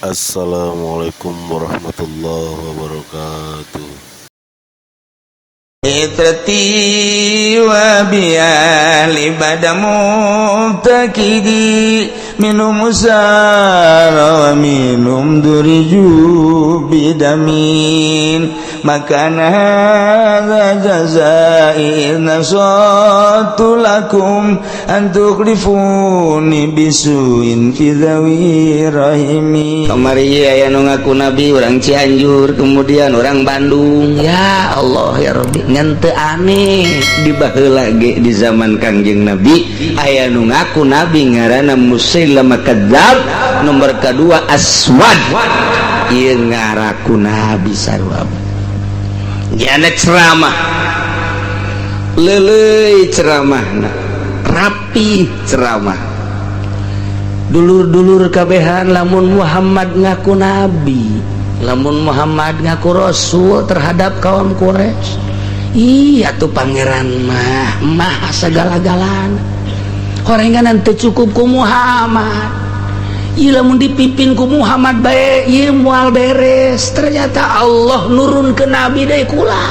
Assalamualaikum warahmatullahi wabarakatuh. Itrati wa bi'ali badamu takidi minum usara wa minum duriju bidamin makana hadha jazai nasatu lakum antuklifuni bisuin fi dhawi rahimi. Kamari aya nu ngaku nabi orang Cianjur kemudian orang Bandung. Ya Allah ya Rabbi ngan teu aneh di baheula ge di zaman Kangjeng Nabi aya nu ngaku nabi ngaranna Musailamah kadzab, nomor kedua Aswad ieu ngaraku nabi sarua. Jana ceramah leuleuy ceramahna rapi ceramah dulur-dulur kabehan lamun Muhammad ngaku nabi, lamun Muhammad ngaku rasul terhadap kaum Quraisy. Iya tuh pangeran mah segala-galana. Horenganan teu cukup ku Muhammad. Ieu lamun dipimpin ku Muhammad bae ieu moal beres. Ternyata Allah nurun ke nabi deui kula.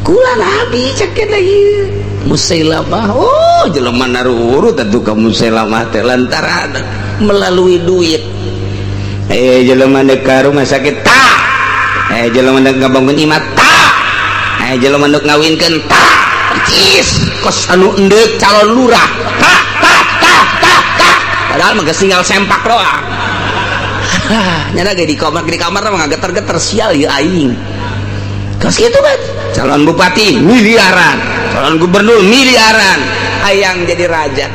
Kula nabi cek ieu. Musailamah, oh jelema narurut atuh ka Musailamah teh lantaran melalui duit. Jelema deuk ka rumah sakit tah. Jelema deuk ngabangun imah tah. Jelema deuk ngawinkeun tah. Cis kos anu endeuk calon lurah. Tah. Padahal mah tinggal sempak doang. Nyana ge di kamar mah geter-geter sial ieu aing. Kos kitu kan calon bupati miliaran, calon gubernur miliaran, hayang jadi raja.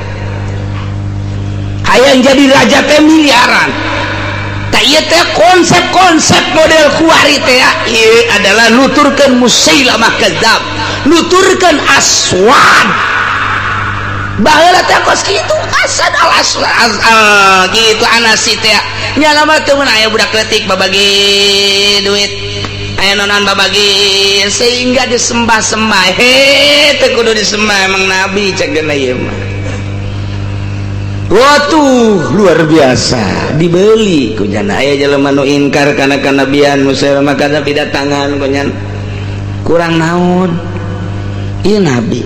Hayang jadi raja teh miliaran. Tah ieu teh konsep model kuari teh ieu adalah nuturkeun Musailamah kadzab, nuturkeun Aswad. Baheula teh kos kitu Asad al-Aswad gitu anasi teh nya mah teu meunang aya budak leutik babagi duit. Aya nonan babagi sehingga disembah-sembah. Teu kudu disembah emang nabi cegeuna ieu mah. Waduh luar biasa dibeli ku nya aya jelema nu inkar kana kanabian Musailamah kadzab didatangan ku nya kurang naon ieu nabi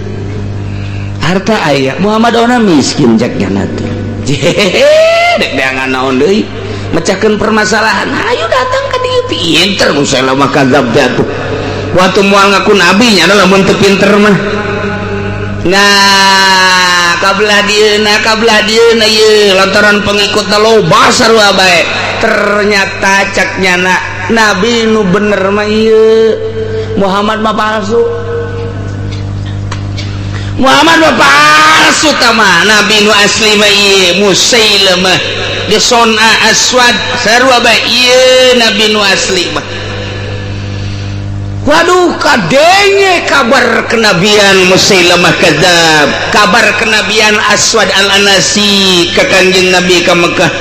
harta aya Muhammad ona miskin cek nya teh dek deangan naon deui mecahkeun permasalahan ayo datang ka dieu pinter Musailamah kadzab teh atuh waktu moal ngaku nabi nya lamun teu pinter mah. Nah kabelah dieuna ieu lantaran pengikutna loba sarua bae ternyata cek nya nabi nu bener mah ieu Muhammad mah palsu. Muhammad mah palsu tama nabi nu asli mah ieu Musailamah disona Aswad sarua bae ieu nabi nu asli mah. Waduh kadenge kabar kenabian Musailamah kadzab, kabar kenabian Aswad al-Anasi ke Kanjeng Nabi ka Mekah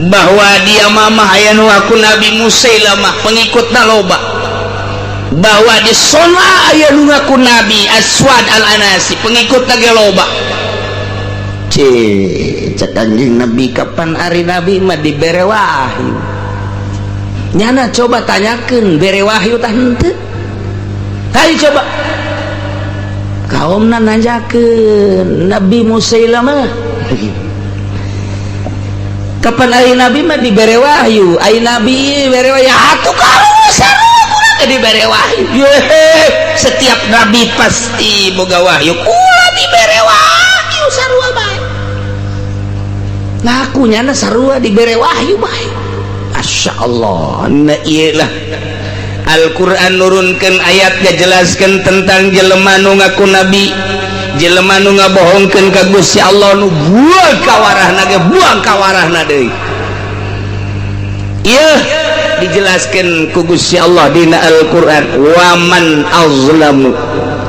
bahwa dia mamah aya nu aku Nabi Musailamah pengikutna loba, bahwa di sona aya nu ngaku Nabi Aswad al-Anasi pengikutna ge loba. Cek Kanjeng Nabi kapan ari Nabi mah dibere wahyu. Nyana coba tanyakeun bere wahyu tah henteu. Hayu coba kaumna nanyakeun Nabi Musailamah kapan ari Nabi mah dibere wahyu, ai Nabi bere wahyu atuh kamu sarua kurang dibere wahyu. Setiap Nabi pasti boga wahyu, kula dibere wahyu sarua bae. Ngaku nyana sarua dibere wahyu bae. Masya Allah, nah iyalah Al-Quran nurunkan ayatnya jelaskan tentang jelema nu ngaku nabi, jelema nu ngabohongkeun ka Gusti Allah nu buang kawarahna ge buang kawarahna deui. Ieu dijelaskan ku Gusti Allah dina Al-Quran, waman azlamu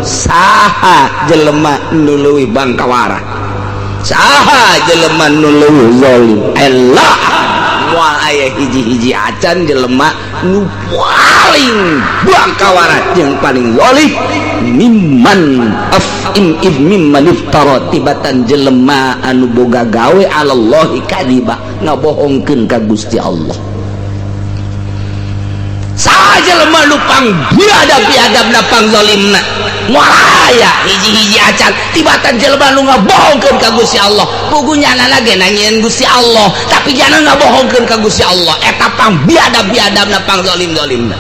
saha jelema nu leuwih bang kawarah, saha jelema nu leuwih zalim. Allah moal aya hiji-hiji acan jelema nu moal paling buang kawarat yang paling zalim mimman iftara tibatan jelema anu boga gawe alallahi kadiba ngabohongkeun ka Gusti Allah. Jelema nu pang biadab-biadabna pang zalimna moal aya hiji-hiji acan tibatan jelema nu ngabohongkeun ka Gusti Allah pugunyana ge nangieun Gusti Allah tapi jangan ngabohongkeun ka Gusti Allah eta pang biadab-biadabna pang zalim-zalimna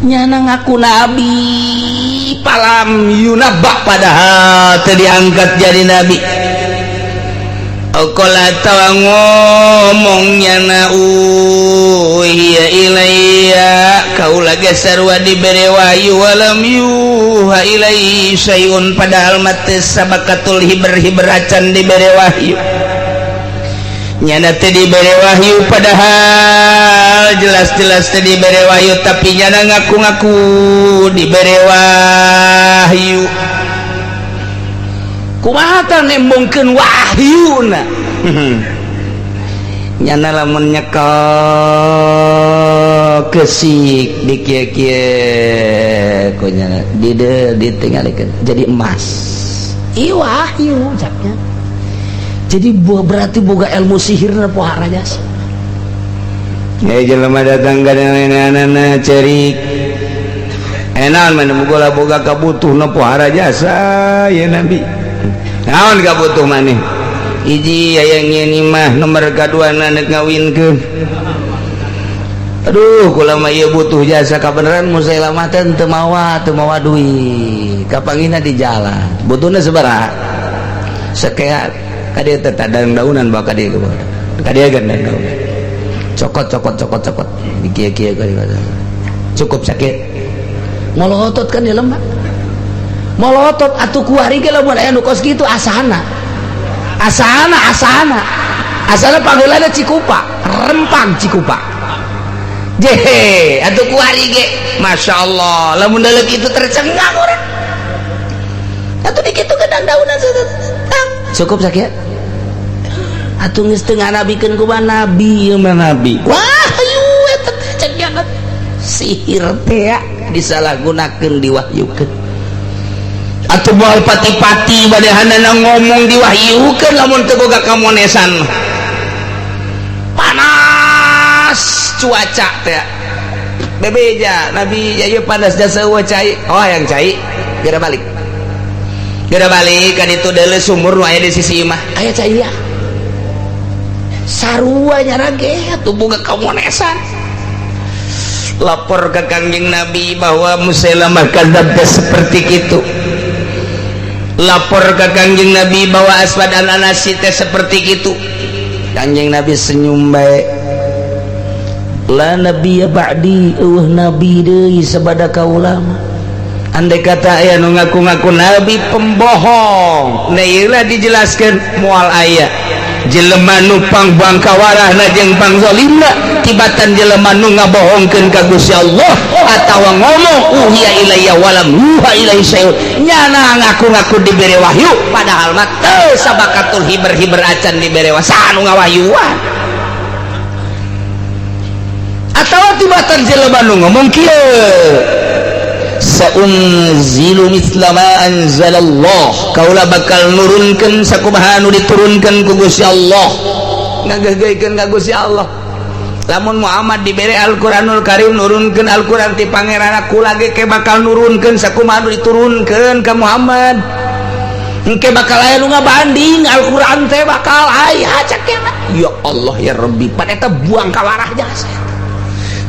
nyana ngaku nabi palam yunabak padahal teu diangkat jadi nabi. Qala tawa ngomongnya na uhiya ilayya kaula gesarwa dibere wahyu walam yuha ilaihi syai'un padahal mate sabakatul hiber acan dibere wahyu nyana teu dibere wahyu padahal jelas-jelas teu dibere wahyu tapi nyana ngaku-ngaku dibere wahyu. Kumaha tah nembongkeun wahyuna nyana lamun nyekel kesik di kieu-kieu ku nyana ditinggalikeun jadi emas ieu wahyu caknya jadi berarti boga ilmu sihirna pohara jasa jelema datang ka neanana cerik enaon mah boga kabutuhna pohara jasa ya nabi naon kabutuh maneh hiji aya ngeuning mah nomor kaduana neuk ngawinkeun aduh kula mah ieu butuh jasa kabeneran Musailamah teh teu mawa duit kapangina di jalan butuhna sabaraha sakeat kadieu teh tadang daunan bawa kadieu kadieu gandeng daunan cokot di kieu-kieu cukup sakit molotot kan dia lemah molotot atuh kuari ge lamun aya nu kos kitu asana panggeulana Cikupa rempang Cikupa jehe atuh kuari ge masyaallah lamun daleg itu tercengang urang atuh dikitu gedang daunan cukup sakit atuh geus teu nganabikeun ku nabi mah nabi wahyu eta teh cengengan sihir teh disalahgunakeun diwahyukeun atuh moal pati-pati badahanana ngomong diwahyukeun lamun teu boga kamonesan panas cuaca teh bebeja nabi ya panas jasa eueuh cai oh yang cai geura balik ka ditu deuleu sumur nu aya di sisi imah aya cai ya sarua nyarage atuh boga kamonesan lapor ke Kangjeng Nabi bahwa Musailamah kadzab seperti itu lapor ke Kangjeng Nabi bahwa Aswad Al-Anasi teh seperti itu Kangjeng Nabi senyum bae la nabiyya ba'di eueuh nabi deui sabada kaula andai kata aya nu ngaku-ngaku nabi pembohong nah ieu dijelaskeun moal aya jelema nu pang kawarahna jeung pang zalimna tibatan jelema nu ngabohongkeun ka Gusti Allah atawa ngomong uhiya ilayya walam yuha ilaihi syai'un nyana ngaku-ngaku dibere wahyu padahal mah teu sabakatul hiber acan dibere wahyu sanu ngawahyuan atawa tibatan jelema nu ngomong kieu saunzilu misla ma anzalallah kaula bakal nurunkeun sakumaha nu diturunkeun ku Gusti Allah ngageugeuykeun ka Gusti Allah lamun Muhammad dibere Al-Qur'anul Karim nurunkeun Al-Qur'an ti pangeranna kula ge ke bakal nurunkeun sakumaha nu diturunkeun ka Muhammad engke bakal aya nu ngabanding Al-Qur'an teh bakal aya cakena ya Allah ya Rabbi pan eta buang kawarah jasa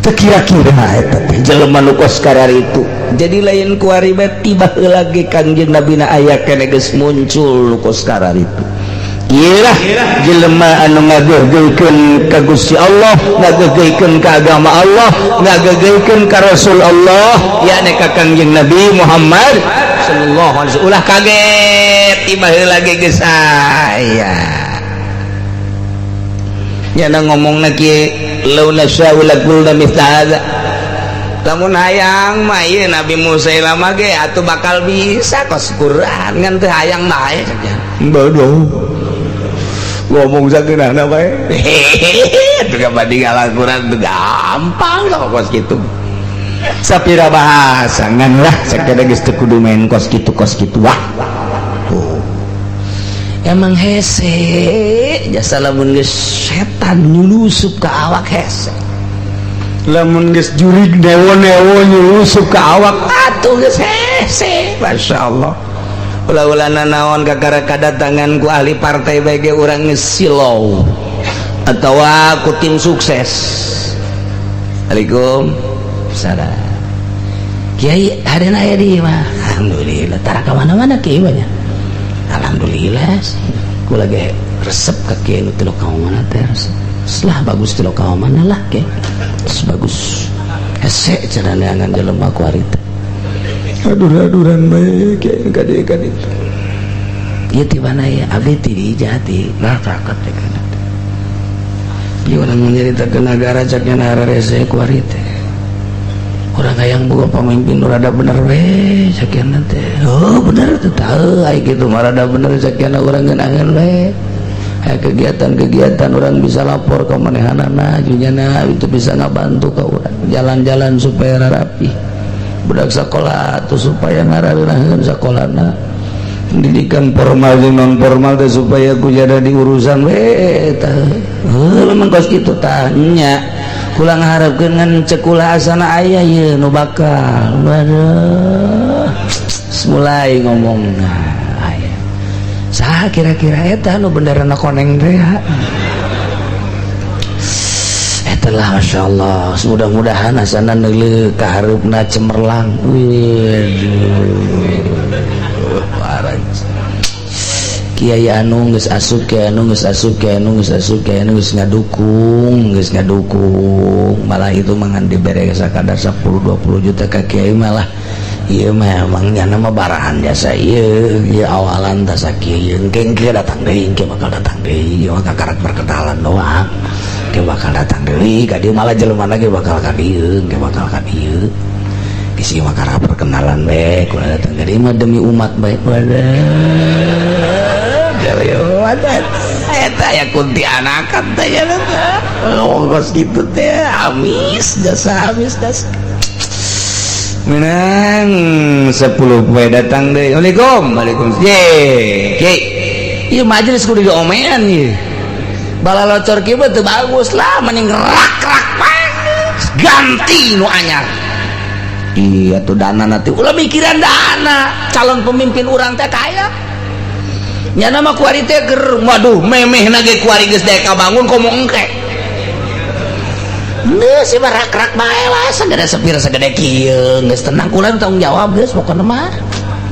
kira-kira eta teh jelema nu kos kararitu jadi lain kuari bet tiba heula ge Kangjeng Nabi na aya keneh geus muncul nu kos kararitu ieu lah jelema anu ngageugeukeun ka Gusti Allah ngageugeukeun ka agama Allah ngageugeukeun ka Rasul Allah yakni ka Kangjeng Nabi Muhammad sallallahu alaihi wasallam ulah kaget tiba heula ge geus aya nyana ngomongna kieu law nasya'u laqulna mithla hadza lamun hayang mah ieu Nabi Musailamah ge atuh bakal bisa kos Quran ngan teu hayang mah aya saja bodoh ngomong sakeunana bae teu kabanding Al-Qur'an teu gampang kos kitu sapira bahasa ngan lah sakada geus teu kudu main kos kitu wah tuh emang hese jasa lamun geus setan nyulusup ka awak hese lamun geus jurig newo-newo nyulusup ka awak atuh geus hese masyaallah ulah-ulana naon kakara kadatangan ku ahli partai bage urang ngesilau atawa ku tim sukses. Assalamualaikum salam Kiai hadeuna aya di mah alhamdulillah tara ka mana-mana kiai banyak alhamdulillah kula ge resep ka kiai nu teu ka mana teh selah bagus teu ka mana lah kiai bagus hese carana angan jelema ku ari teh aduran bae kiai kade ieu ti mana ya abdi ti di jati nah caket teh kana ieu urang nyaritakeun nagara cak nya rese ku ari teh orang yang boga pemimpin rada bener we sakian teh oh bener teh teu ai kitu mah rada bener sakian urang ngeunaheun we kegiatan-kegiatan orang bisa lapor ke manehanana junyana itu bisa ngabantu ka urang jalan-jalan supaya rapi budak sekolah tuh supaya ngarareunaheun sakolana pendidikan formal jeung non formal teh supaya ku jada diurusan we tah heuh lemang kos kitu tah nya kula ngaharepkeun ngan cekulah asana aya ieu nu bakal waduh mulai ngomongna aya saha kira-kira eta nu bendarana koneng teh lah masyaallah mudah-mudahan asana neuleuh ka hareupna cemerlang parah kiai anu geus asup kiai anu geus asup kiai anu geus asup kiai anu geus ngadukung malah itu mangan dibere sakadar 10-20 juta ka kiai malah ieu mah emang nya mah barahan jasa ieu awalan tah sakieu engke datang deui engke bakal datang deui ieu mah karak perkenalan doang dia bakal datang deui ka dieu malah jelema lagi bakal ka dieu ge bakal ka dieu kisi mah karena perkenalan bae kudu datang deui mah demi umat bae wadah eta aya kuntianakan teh nya kos kitu teh amis jasa menang 10 poe datang deui waalaikumsalam ye ieu majelis kudu diomean ieu bala locor kieu teu bagus lah mending rak-rak ganti nu anyar iya tuh dana nanti ulah mikiran dana calon pemimpin urang teh kaya nya nama kuari teh ger waduh memehna ge kuari geus daek kabangun komo engke geus mah rak-rak bae lah sagede sepira sagede kieu geus tenang kula tanggung jawab geus pokona mah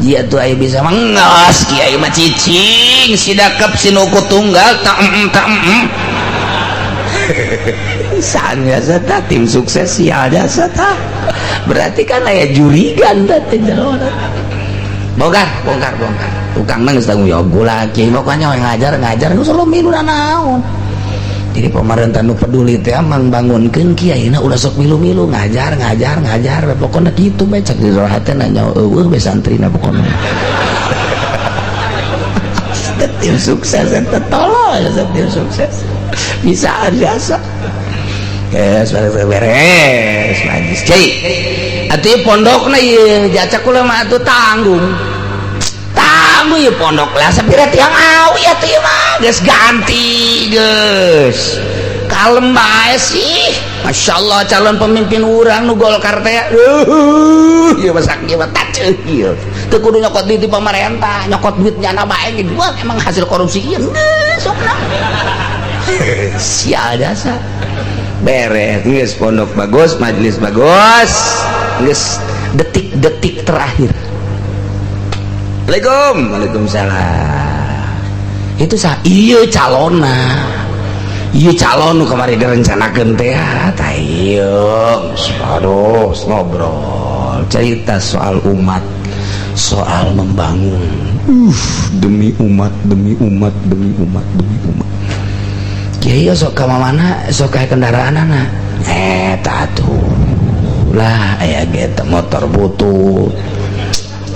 ieu tuh aya bisa mangos kiai mah cicing sidakep sinuku tunggal tak saan biasa ta tim sukses sial jasa ta berarti kan aya jurigan teh jalona bongkar tukang nang geus tanggung jawab gula kiai pokoknya ngajar geus lo milu naon jadi pemerintah nu peduli teh mang bangunkeun kiaina udah sok milu-milu ngajar pokoknya kitu bae cak di rohatna nya eueuh be santrina pokoknya tim sukses eta tolol tim sukses bisa biasa yes beres majlis cai atuh pondokna ieu jacak kula mah atuh tanggung ieu pondok lah sapira tiang awi atuh mah geus ganti geus kalem bae sih masyaallah calon pemimpin urang nu Golkar teh ieu mah sakieu mah taceuh ieu teu kudu nyokot duit di pamarentah nyokot duit nyana bae ge gua emang hasil korupsi ieu sokna sial jasa beres geus pondok bagus majelis bagus geus detik-detik terakhir Waalaikumsalam itu ieu calonna ieu calon nu kamari direncanakeun teh tah ieu aduh ngobrol cerita soal umat soal membangun demi umat kiai sok ka mana sok ka kendaraanana eta tuh lah aya ge motor butut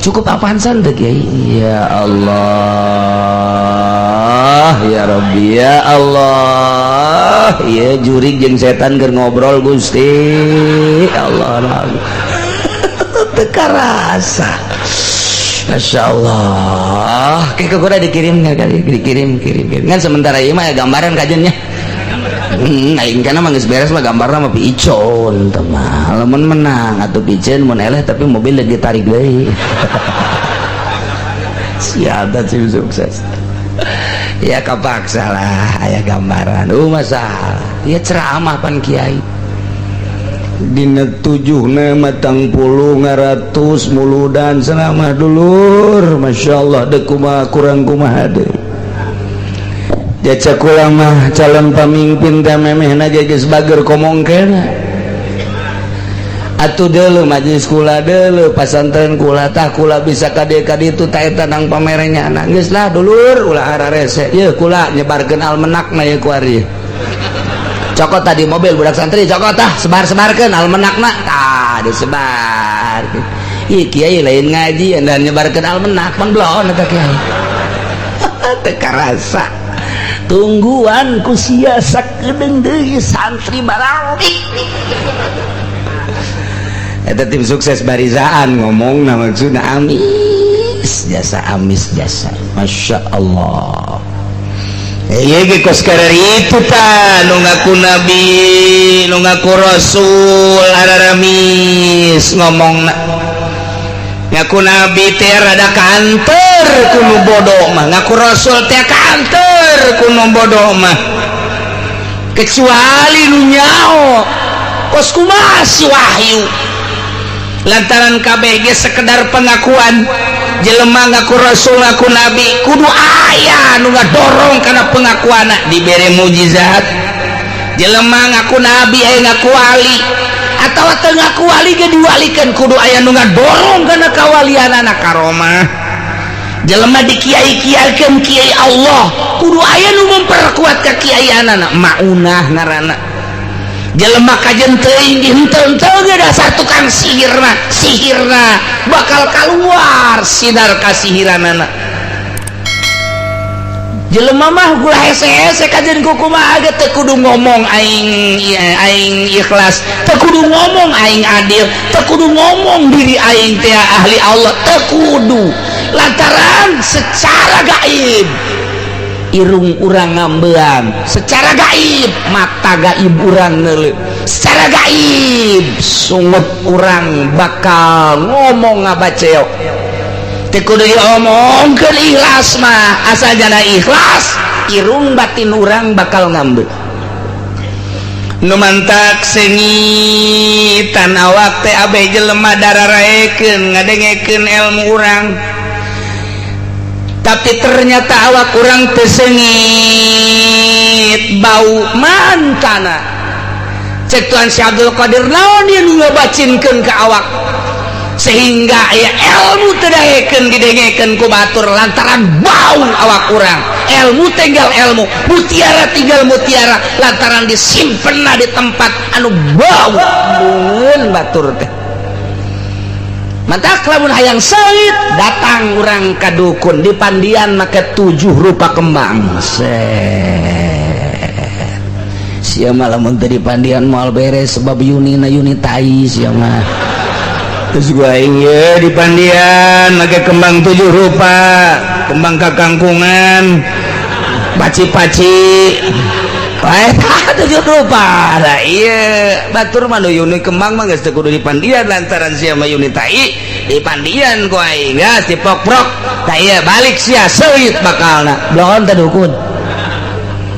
cukup apaan san teh kiai ya Allah ya Rabbi ya Allah ya jurig jeung setan keur ngobrol Gusti Allah teka rasa Masya Allah kayak kuda dikirim kan sementara ini mah gambaran kajennya aing kana mah geus beres mah gambarna mah picon teh mah lamun menang atuh picen mun eleh tapi mobil ditarik deui siada tim sukses ya kapaksa lah aya gambaran masalah ya ceramah pan kiai dina 7 matang puluh ngaratus muludan ceramah dulur Masya Allah dek kumaha kurang kumaha deh jaca kula mah calon pamimpin teh memehna geus bager komongkeuna atuh deuleu majelis kula deuleu pasantren kula tah kula bisa kade ditu tah eta nang pamerenya geus lah dulur ulah ararese ye kula nyebarkeun almanakna ye ku ari cokot tadi mobil budak santri cokot tah sebar-sebarkeun almanakna tah disebar ieu kiai lain ngaji dan nyebarkeun almanak pan blon eta kiai teu karasa tungguan ku sia sakedeung deui santri baralik eta tim sukses barizaan ngomong na maksudna amis jasa Masya Allah iya ge kos karari itu ta nu ngaku nabi nu ngaku rasul araramis ngomongna ngaku nabi teh rada kanter kuno bodoh mah ngaku rasul teh kanter kuno bodoh mah kecuali nu nyao kos kumaha si wahyu lantaran kabeh ge sekedar pengakuan jelema ngaku rasul ngaku nabi kudu aya nu ngadorong kana pengakuanna dibere mukjizat jelema ngaku nabi aya ngaku wali atawa teu ngaku wali ge diwalikeun kudu aya nu ngadorong kana kawalianana karomah jelema dikiai-kiaikeun kiai Allah kudu aya nu memperkuat kakiaianana maunah ngaranna jelema kajen teuing henteu-henteu ge dasar tukang sihirna bakal keluar sinar kasihiranana jelema mah gula hese-hese kajen kumaha ge teu kudu ngomong aing ikhlas teu kudu ngomong aing adil teu kudu ngomong diri aing teh ahli Allah teu kudu lantaran secara gaib irung urang ngambean secara gaib mata gaib urang neuleuh secara gaib sungut urang bakal ngomong ngabaceo teu kudu diomongkeun ikhlas mah asal jana ikhlas irung batin urang bakal ngambe nu mantak sengitan awak teh abeh jelema dararaekeun ngadengekeun ilmu urang tapi ternyata awak kurang tersengit bau mantana cek Tuhan si Abdul Qadir naon dia ngabacinkeun ke awak sehingga ya ilmu tedahekeun didengekeun ku batur lantaran bau awak kurang ilmu tinggal ilmu mutiara tinggal mutiara lantaran disimpenna di tempat anu bau mun batur teh mantak lamun hayang seuit datang urang ka dukun di pandian make 7 rupa kembang sia mah lamun teu di pandian moal beres sebab yunina yuni tai sia mah terus gua aing ye di pandian make kembang 7 rupa kembang kakangkungan paci-paci wae 7 rupa lah iya batur mah yuni kembang mah geus teu kudu di pandian lantaran sia mah yuni tai di pandian ku aing geus diprok-prok tah ieu balik sia seuit bakalna blon teh dukun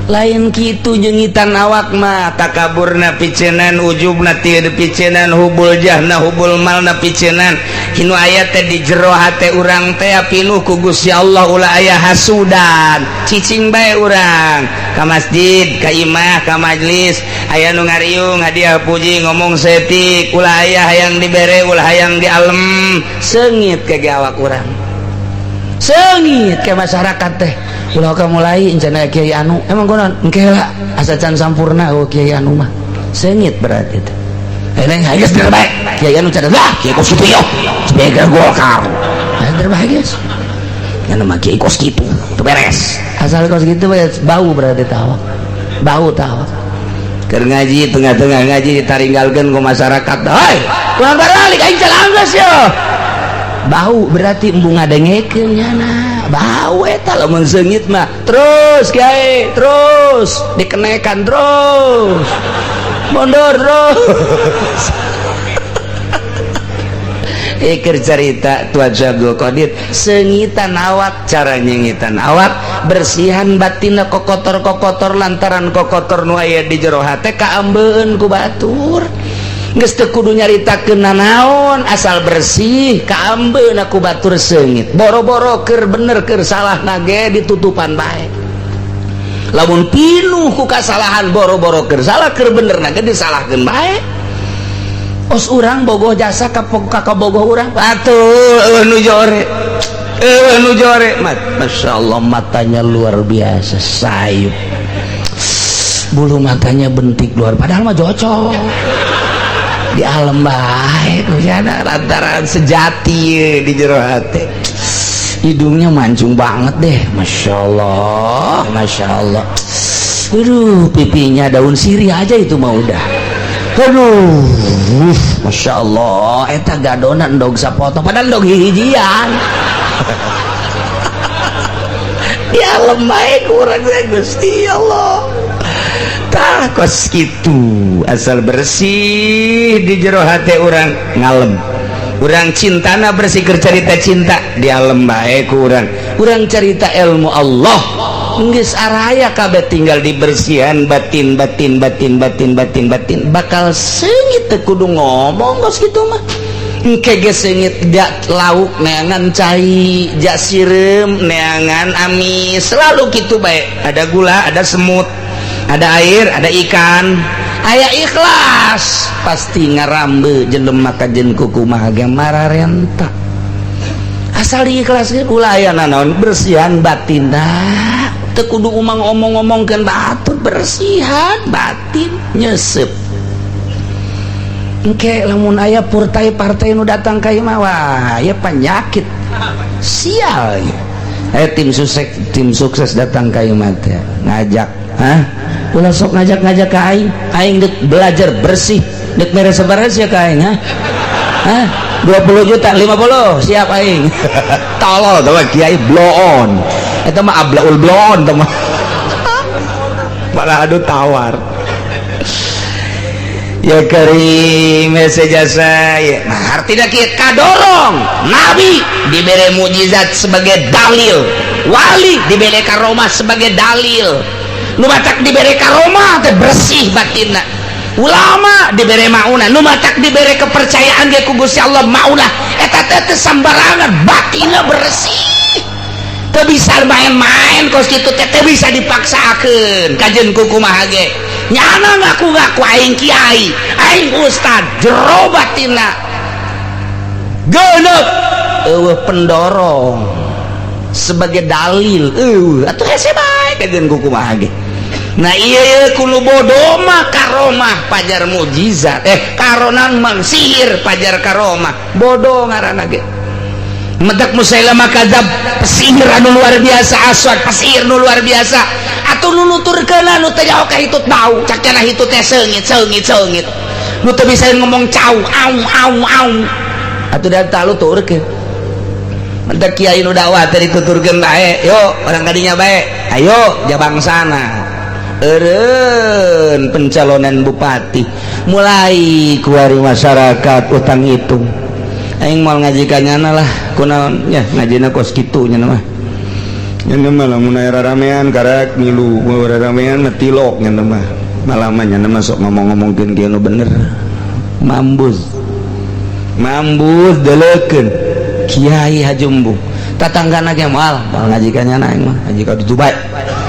lain kitu jengitan awak mah takaburna picenan ujubna ti picenan hubul jahna hubul malna picenan hinu aya teh di jero hate urang teh pinuh ku Gusti Allah ulah aya hasudan cicing bae urang ka masjid ka imah ka majelis aya nu ngariung hadiah puji ngomong setik ulah aya hayang dibere ulah hayang dialem seungit ke awak urang seungit ke masyarakat teh ulah ka mulai encana kiai anu emang kunaon engke lah asa can sampurna kiai anu mah seungit berarti teh eneng geus terbaik kiai anu cadang lah kiai Kosupiyo sebagai Golkar terbaik geus yang nama kiai kos gitu itu beres asal kos gitu bau berarti tahu bau tahu keur ngaji tengah-tengah ngaji ditaringgalkeun ku masyarakat hei ulang balik aing calanggeus yo bau berarti embung ngadengekeun nyana bau eta lamun seungit mah terus kiai terus dikenekan terus mundur terus ikir cerita Tuan Jago Qadir sengitan awak cara nyengitan awak bersihan batina kokotor-kokotor lantaran kokotor nu aya di jero hate kaambeun ku batur geus teu kudu nyaritakeun nanaon asal bersih kaambeun aku batur seungit boro-boro keur bener keur salah nage ditutupan bae lamun pinuh ku kasalahan boro-boro keur salah keur bener nage disalahkeun bae os urang bogoh jasa kakak bogoh urang atuh nu jore Masya Allah matanya luar biasa sayup bulu matanya bentik luar padahal mah cocok di alam baik kuyana lantaran sejati di jero hati hidungnya mancung banget deh Masya Allah aduh pipinya daun sirih aja itu mah udah aduh Masya Allah eta gadonan dog sapotong padahal dog hijian ya lemah kurang saya Gusti Allah tah kos kitu asal bersih di jero hati orang ngalem urang cintana bersih keur carita cinta di alam bae kurang urang carita ilmu Allah geus araya kabeh tinggal dibersihan batin bakal seungit teu kudu ngomong geus kitu mah engke geus seungit jak lauk neangan cai jak sireum neangan amis selalu kitu bae ada gula ada semut ada air ada ikan aya ikhlas pasti ngarambe jelema kajen kukumaha ge mararenta asal diikhlaskeun ulah aya naon bersihan batinna teu kudu umang omong-omongkeun batur bersihan batin nyesep engke lamun aya partai nu datang ka imah wah aya penyakit sial tim sukses datang ka imah teh ngajak ulah sok ngajak ka aing dek belajar bersih dek mere sabaraha sia ka aing 20 juta 50 siap aing tolol tah kiai blow on eta mah ablaul blow on tah mah malah adu tawar ya karim sejasa ya nah artinya kieu kadorong nabi dibere mukjizat sebagai dalil wali dibere karomah sebagai dalil nu matak dibere karomah teh bersih batinna ulama dibere maunah nu matak dibere kepercayaan ge ku Gusti Allah maunah eta teh sambarangan batinna bersih teu bisa main-main kos kitu teh teu bisa dipaksakeun kajen kukumaha ge nyana ngaku-ngaku aing kiai aing ustad jero batinna geuneup eueuh pendorong sebagai dalil atuh hese bae kajen kukumaha ge nah iya kulo bodoh mah karomah pajar mukjizat karonan mang sihir pajar karomah bodoh ngaranna ge medak Musailamah kadzab pesihir anu luar biasa aswad pesihir nu luar biasa atuh nu nuturkeun anu teh jauh ka hitut bau cak cenah hitut teh seungit nu teu bisa ngomong cau au atuh da talu turkeun mentak kiai nu dakwah teh dituturkeun bae yo orang kadinya bae ayo jabangsana eureun pencalonan bupati mulai kuari masyarakat utang hitung aing moal ngajikannyana lah kunaon nya ngajina kos kitu nya mah nya mah lamun aya ramean karek ngilu ramean mah tilok nya mah malaman nya mah sok ngomong-ngomongkeun kieu nu bener mambus deleukeun kiai hajumbu tatanggana ge moal ngajikannyana aing mah ngaji ka ditu bae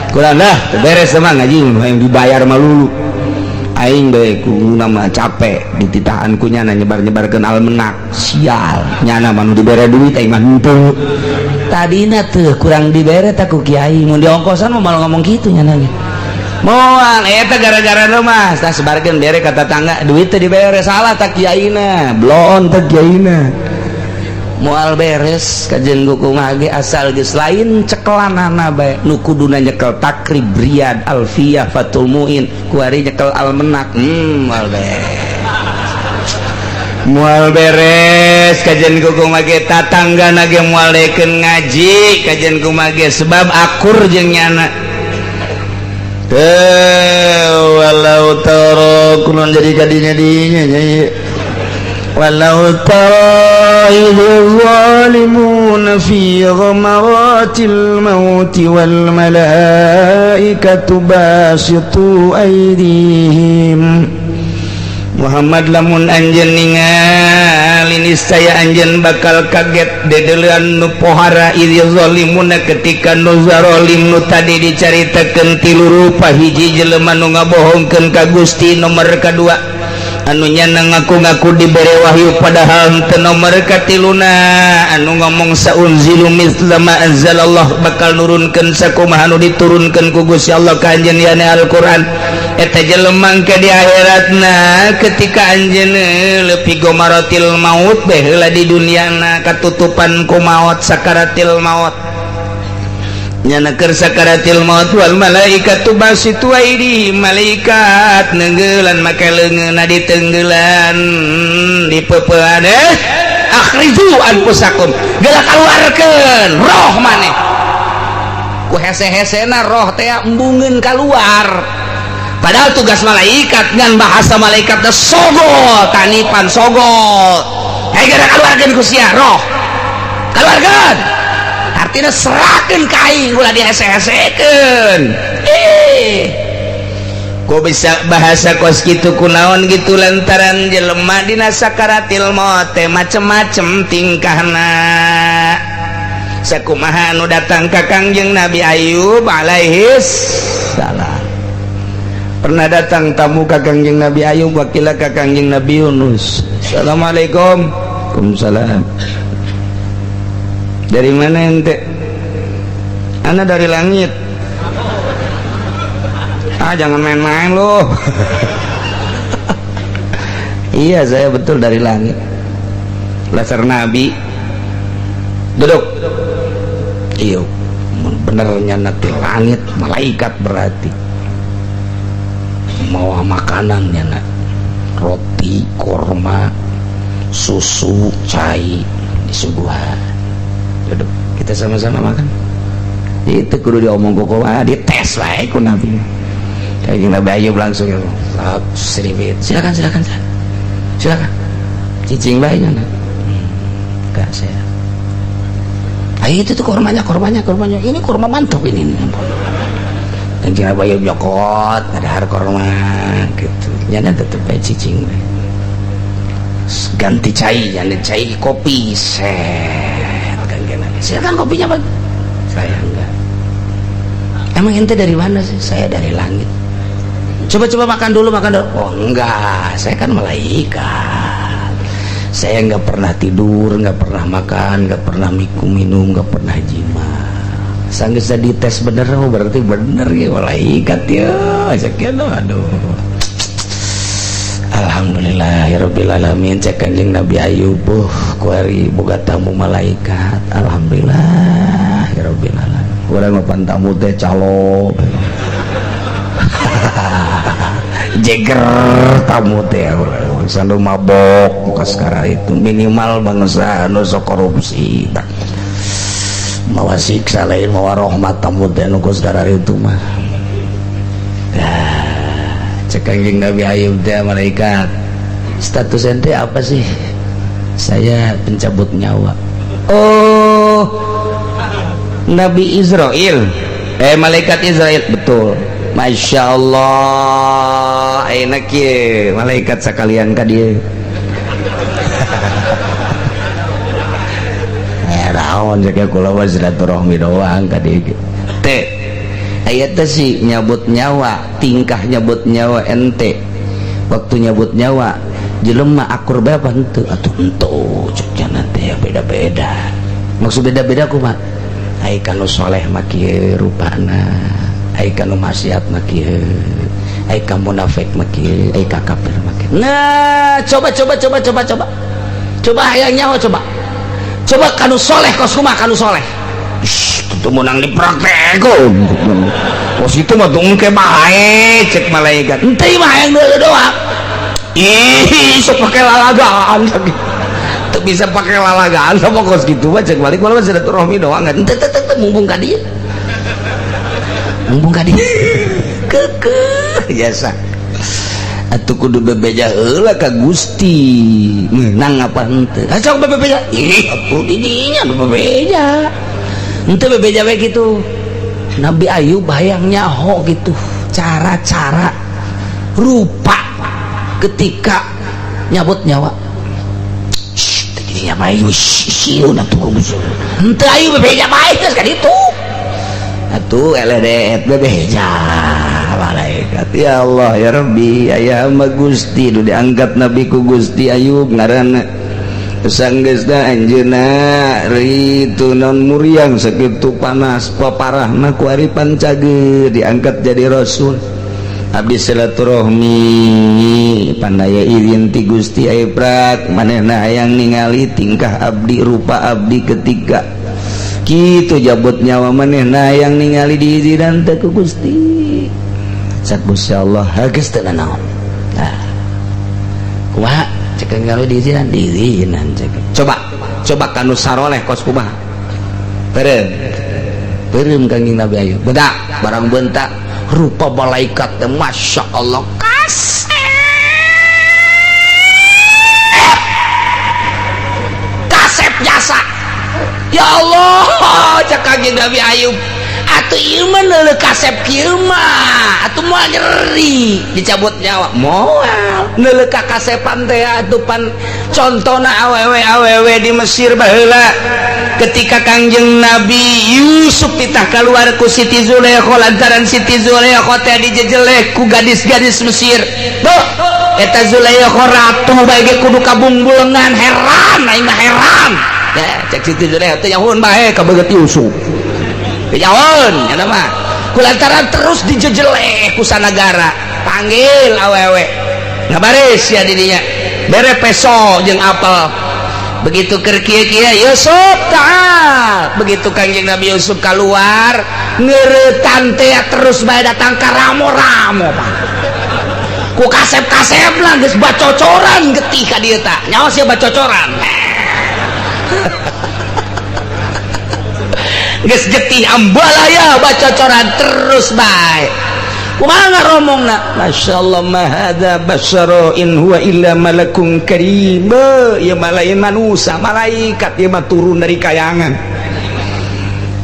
kurang dah beres sama ngaji yang dibayar malulu aing bae ku nama capek dititahan ku nyana nyebar-nyebarkeun almenak sial nyana mah nu dibere duit aing mah henteu tadina teu kurang dibere tah ku kiai mun diongkosan mah malah ngomong kitu nyana ge moal eta gara-gara nu mah tah sebarkeun bere ka tetangga duit teh dibere salah tah kiaina blon teh kiaina moal beres kajen guku ngage asal geus lain cekelanana bae nu kuduna nyekel takrib riyad alfiyah fatul muin kuari nyekel almenak moal beres kajen guku ngage tatanggana ge moal deukeun ngaji kajen guku ngage sebab akur jeung nyana walau tara kunon jadi kadinya dinya walau tara idh zalimuna fi ghamaratil mauti wal malaikatu basitu aydihim Muhammad lamun anjeun ningali niscaya anjeun bakal kaget dedeuleun nu pohara idh zalimuna ketika nu zalim nu tadi dicaritakeun tilu rupa hiji jelema nu ngabohongkeun ka Gusti nomor kadua anu nyana ngaku-ngaku diberi wahyu padahal teu nomor katiluna anu ngomong saunzilu mithla ma anzalallah bakal nurunkeun sakumaha anu diturunkeun ku Gusti Allah ka anjeun yana Al-Qur'an eta jelema ke di akhiratna ketika anjeun leupi gomaratil maut beh heula di duniana katutupan ku maut sakaratil maut nyana keur sakaratil maut wal malaikatu basitu aidi malaikat nenggeulan make leungeunna ditenggeulan dipeupeun akhriju anfusakum geula kaluarkeun roh maneh ku hese-hesena roh teh embungeun kaluar padahal tugas malaikat ngan bahasa malaikat teh sogol tanipan sogol gara kaluarkeun ku sia roh kaluarkeun artinya serahkan kain ulah dihese-hesekeun kok bisa bahasa kos gitu kunaon gitu lantaran jelema dina sakaratil maut teh macem-macem tingkahna sakumaha anu datang ka Kangjeng Nabi Ayub alaihis salam pernah datang tamu ka Kangjeng Nabi Ayub wakila ka Kangjeng Nabi Yunus assalamualaikum waalaikumsalam dari mana ente? Ana dari langit. Jangan main-main loh. Iya saya betul dari langit. Laser Nabi. Duduk. Iya bener nyana di langit malaikat berarti mau makanan nyana roti korma susu cai disuguhan. Duduk, kita sama-sama makan. Itu kudu diomong kok dites wae ku Nabi. Kayak Nabi Ayub langsung ya. Seribit. Silakan. Cicing bae nya. Enggak saya. Itu tuh kormanya. Ini korma mantap ini. Dan Nabi Ayub nyokot, ada har korma gitu. Nyana tetep bae cicing bae. Ganti cai, cai kopi set. Silakan kopinya Pak. Saya enggak. Emang ente dari mana sih? Saya dari langit. Coba makan dulu. Oh enggak, saya kan malaikat. Saya enggak pernah tidur, enggak pernah makan, enggak pernah minum, enggak pernah jima. Sanggeus dites bener, berarti bener ya malaikat ya. Sekian aduh. Alhamdulillahirabbil alamin cek Kanjeng Nabi Ayub kuari boga tamu malaikat alhamdulillahirabbil alamin urang mapan tamu teh calo jeger tamu teh urang sandu mabok ka sekarang itu minimal bangsa anu sok korupsi mawa siksa lain mawa rahmat tamu teh anu sekarang itu mah cek Kanjeng Nabi Ayub teh malaikat status ente apa sih? Saya pencabut nyawa. Oh Nabi Israel malaikat Israel betul. Masya Allah enak ya malaikat sekalian ka dia naon cek kula mah silaturahmi doang ka dia teh ayatnya sih nyabut nyawa tingkah nyabut nyawa ente waktu nyabut nyawa jelema akur berapa ente atuh ento ceknya nanti ya beda-beda maksud beda-beda kumaha ai kanu soleh mah kieu rupana ai kanu maksiat mah kieu ai ka munafik mah kieu ai ka kafir mah kieu nah coba hayang nyawa coba kanu soleh kos kumaha kanu soleh itu menang dipraktekun kos itu mah tuh engke bae cek malaikat ente mah yang doang ih sok pakai lalagaan tuh bisa pakai lalagaan sama kos gitu mah cek balik malah silaturahmi doang kan ente mumpung ka dieu kekeh biasa atuh kudu bebeja heula ka Gusti meunang apa henteu sok bebeja ih atuh didinya bebeja henteu bebeja we kitu Nabi Ayub hayang nyaho gitu cara-cara rupa ketika nyabut nyawa jadinya bae sieun atuh kudu henteu ayu bebeja bae geus ka ditu atuh eledet bebeja malaikat ya Allah ya Rabbi aya hamba Gusti nu diangkat Nabi ku Gusti Ayub ngaranna sanggeusna anjeunna ritu non muriang sakitu panas paparahna ku ari pancage diangkat jadi rasul abdi silaturahmi pandaya irin ti Gusti Ayubrak manehna hayang ningali tingkah abdi rupa abdi ketika kitu jabut nyawa manehna hayang ningali diizinan teh ku Gusti sak Gusti Allah geus teu naon nah kumaha cek kalau diizinan cek coba kanu saroleh kos kumaha peureum kangjing Nabi Ayub bedak barang bentak rupa malaikat teh masya Allah kasep jasa ya Allah cek kangjing Nabi Ayub atuh ieu mah neuleuh kasep kieu mah atuh moal nyeri dicabut nyawa moal neuleuh ka kasepan teh atuh pan contona awewe di Mesir baheula ketika Kangjeng Nabi Yusuf pitah keluar ku Siti Zulaikha lantaran Siti Zulaikha teh dijejeleh ku gadis-gadis Mesir tuh eta Zulaikha ratu bae ge kudu kabungbulengan heran aing mah heran ya cek Siti Zulaikha teh nyahoon bae ka beungeut Yusuf kejauhan ya mah kulantaran terus dijejeleh ku sanagara panggil awewe ngabaris ya didinya bere peso jeung apel begitu keur kieu-kieu Yusuf ta'al begitu Kangjeng Nabi Yusuf keluar ngeuretan teh terus bae datang ka ramo-ramo Pak ku kasep-kasep lah geus bacocoran getih ka dieu tah nyaho sia bacocoran geus getih ambalaya bacocoran terus bae kumaha ngaromongna masyaallah ma hadza basyara in huwa illa malakun karim ya malain manusia malaikat ieu mah turun dari kayangan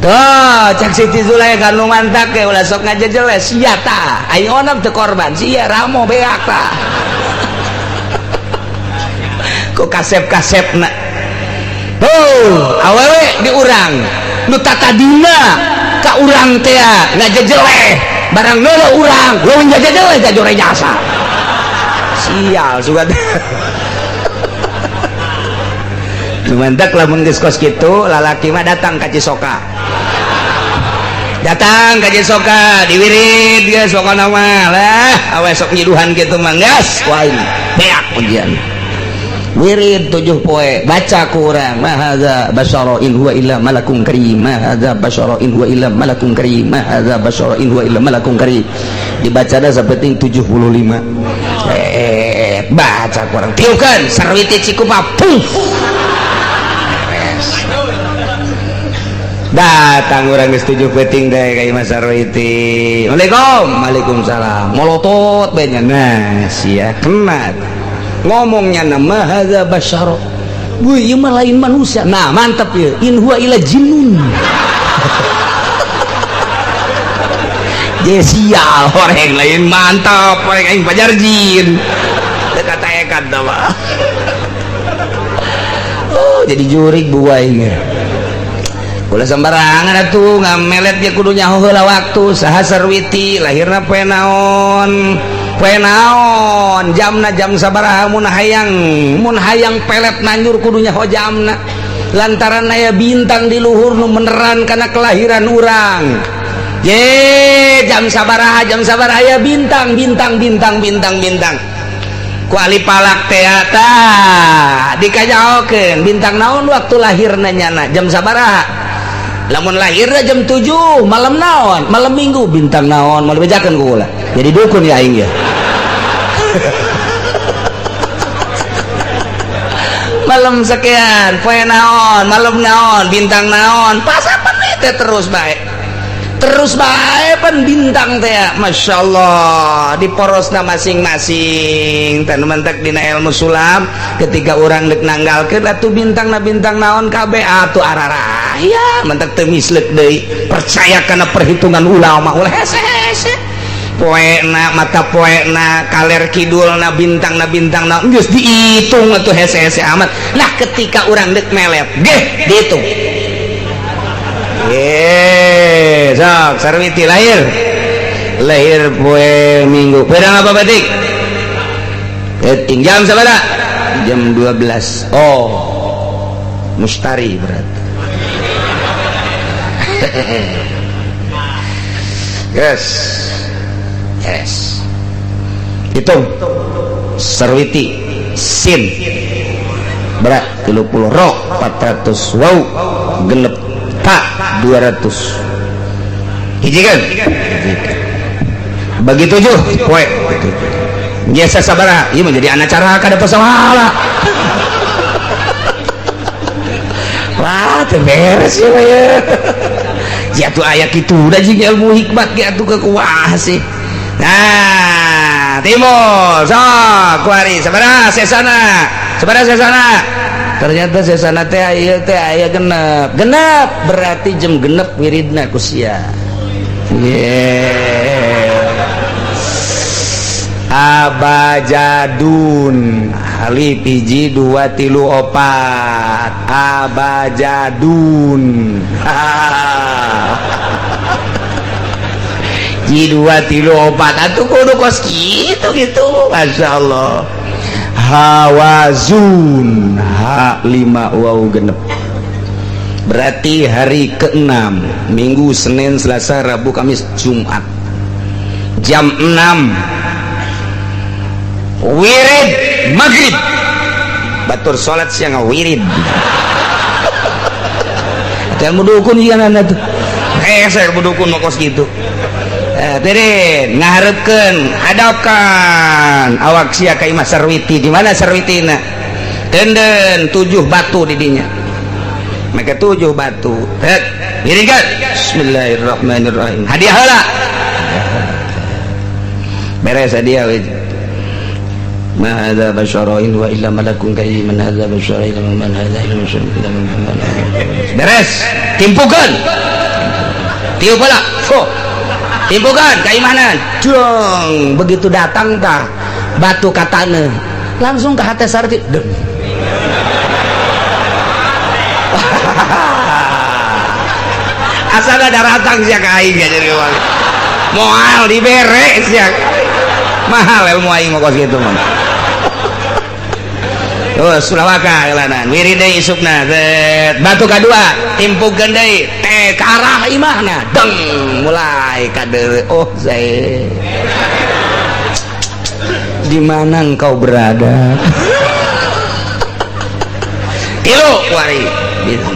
tuh cek Siti Zulaikha nu mantak ge ulah sok ngajejeles sia tah aing onam teu korban sia ramo beak tah ku kasep-kasepna awewe di urang nu tatadina ka urang teh ngajejeleh barang neuleuh urang leuwih jajejeleh jajore jasa sial sugat cumantak lamun geus kos kitu lalaki mah datang ka Cisoka diwirid geus pokona mah lah awe sok nyiduhan kitu mah geus wae beak ujian wirid 7 poe baca ku urang ma hadza basyara in huwa illa malakun karim ma hadza basyara in huwa illa malakun karim ma hadza basyara in huwa illa malakun karim dibaca da sapenting 75 baca ku urang tiukeun sarwiti Cikupa puh datang urang geus 7 peting deh ka Imam Sarwiti Waalaikumsalam molotot banyak nah sia kena ngomongnya nama hadza basyara bu ieu mah lain manusia nah mantap ya in huwa illa jinnun sial horeng lain mantap horeng aing pajar jin teu kataekan tah mah jadi jurig buai ge ulah sembarangan atuh ngamelet ge kudu nyaho heula waktu saha Sarwiti lahirna poe naon jamna jam sabaraha mun hayang pelet nanjur kudunya ho jamna lantaran aya bintang di luhur nu meneran kana kelahiran urang jam sabaraha aya bintang kuali palak teata dikajaokeun bintang naon waktu lahirna nyana jam sabaraha lamun lahirna jam 7 malam naon malam minggu bintang naon malam bejakeun ku ulah jadi dukun ya aing ya malam sekian poe naon malam naon bintang naon pasapan teh terus bae pan bintang teh Masya Allah di porosna masing-masing tan mentek dina ilmu sulam ketika orang dek nanggalkeun atuh bintang naon kabeh atuh ararah ya mentek teu mislek deui percaya kana perhitungan ulama ulah hese-hese poena mata poena kaler kidulna bintangna geus diitung atuh hese-hese amat nah ketika orang dek melet geh diitung sok Sarwiti lahir poe minggu pedang apa batik jam sabada jam 12 oh mustari berarti yes hitung Sarwiti sin berat 30 rok 400 wow genep tak 200 hiji kan bagi 7 poe biasa sabaraha ieu menjadi anak cara kada pasawahala wah teu beres ya tuh aya kitu da jeung ilmu hikmat ge atuh kekuah sih nah timur sok kuari sabaraha sesana ternyata sesana teh aya genep berarti jam genep wiridna ku sia abajadun alif hiji 2 3 4 abajadun ji 2 3 4 atuh kudu kos gitu Masya Allah hawazun H5 waw genep berarti hari ke-6 Minggu Senin Selasa Rabu Kamis Jumat jam 6 wirid maghrib batur salat siang wirid ilmu dukun sih kan tuh saya ilmu dukun mau kos gitu Tirin ngaharepkeun hadapkan awak sia ka Imah Sarwiti di mana Sarwitina denden 7 batu di dinya mereka 7 batu iringkan bismillahirrahmanirrahim hadiah heula beres hadiah we ma hadza basyarain wa illa malakun kayman hadza basyarain man hadza illa masyarain beres timpukeun tiup heula kok timpukan keimanan dong begitu datang tah batu katana langsung ke hati Sarti deng asal ada ratang sia ka aing jadi wali moal dibere sia mahal ilmu aing mah kitu mah oh sulawaka kelanan wiri deui isupna batu kadua timpukeun deui ke arah imahna deng mulai kadeure oh saya di mana engkau berada tilu wari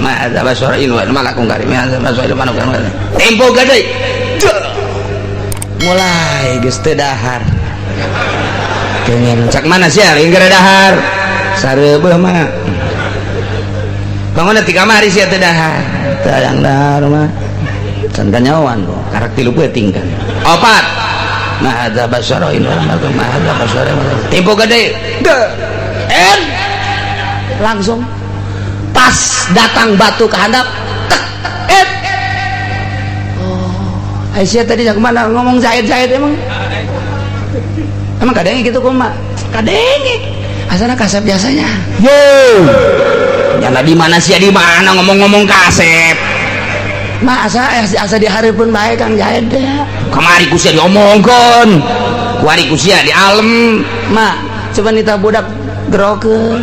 ma'adza basyarain wa malakun karim ma'adza basyarain wa malakun karim timpukeun deui mulai geus teu dahar kengen cak mana sia lain gara dahar sareubeuh mah bangunna ti kamari sia teu dahar teu hayang dahar mah can kanyawan karak 3 peuting kan 4 mahadza basyarain wa mahadza basyarain tempo gede langsung pas datang batu ke handap Aisyah tadi kemana ngomong Zaid emang kadang gitu kumaha kadang asana kasep biasanya yo nyana di mana sih di mana ngomong kasep mah asa di hari pun baik Kang Zaid deh kamari ku sia diomongkeun kuari ku sia di alem mah coba nita budak gerokeun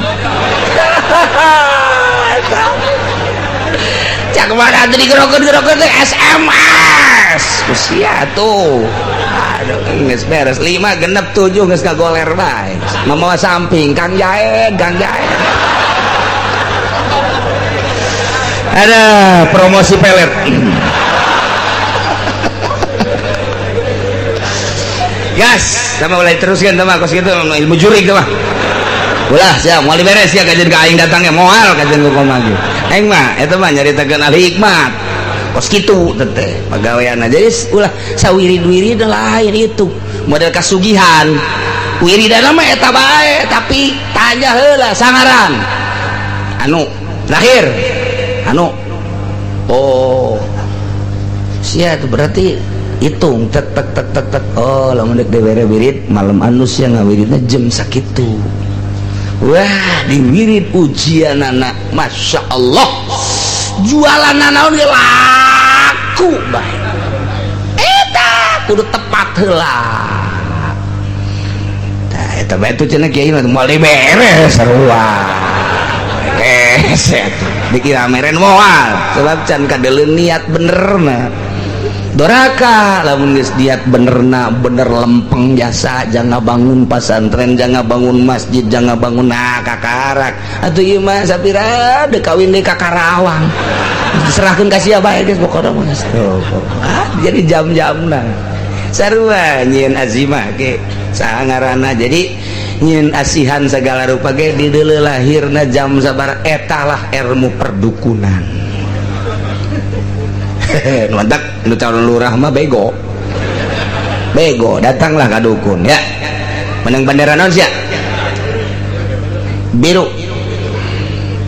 cak kemana tadi gerokeun teh SMS ku sia tuh aduh geus beres 5 genep 7 geus kagoler bae mamawa samping Kang Jaed ada promosi pelet gas sama mulai teruskan sama kos gitu ilmu jurig mah ulah sia moal beres ya kajian ka aing datangnya moal kajian ku komagi aing mah eta mah nyaritakeun al hikmat kos kitu teh pagaweanna jadi ulah sawirid-wirid lain itu model kasugihan wiridana mah eta bae tapi tanya heula sangaran anu terakhir anu oh sia itu berarti hitung tek oh lamun dek dewere wirid malam anus yang ngawiridna jam sakitu wah diwirid ujian anak masya Allah jualan naon ge laku bae eta kudu tepat heula tah eta bae tu cenah kiai mah moal beres sarua set dikira meren moal sebab can kadeuleun niat bener mah doraka lamun geus niat benerna bener lempeng jasa jangan bangun pasantren jangan bangun masjid jangan bangun kakarak atuh ieu mah sapira deuk kawin deui ka Karawang serahkeun ka sia bae geus pokona mah jadi jam-jamna sarua nyieun azimah ge saha ngaranna jadi nyieun asihan segala rupa ge di deuleu lahirna jam sabar etalah ilmu perdukunan nuantak nu calon lurah mah bego datanglah ka dukun ya menang bandara naon sia biru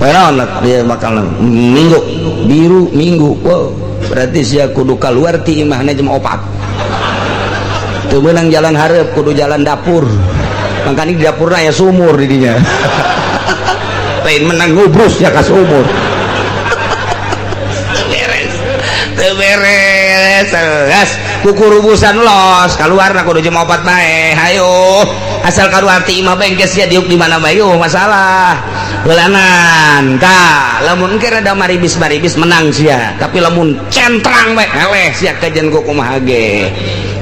naon dia bakal minggu biru minggu wow berarti sia kudu kaluar ti imahna jam 4 teu meunang jalan hareup kudu jalan dapur makanya di dapurna ya sumur di dinya lain menang ngubrus ya ka sumur beres gas kuku rubusan los keluar na kudu jam 4 bae hayo asal kaluar ti imah bengkes ya diuk di mana bae masalah belanan tah lamun ke rada maribis menang sia tapi lamun centrang bae eleh sia kajian ku kumaha ge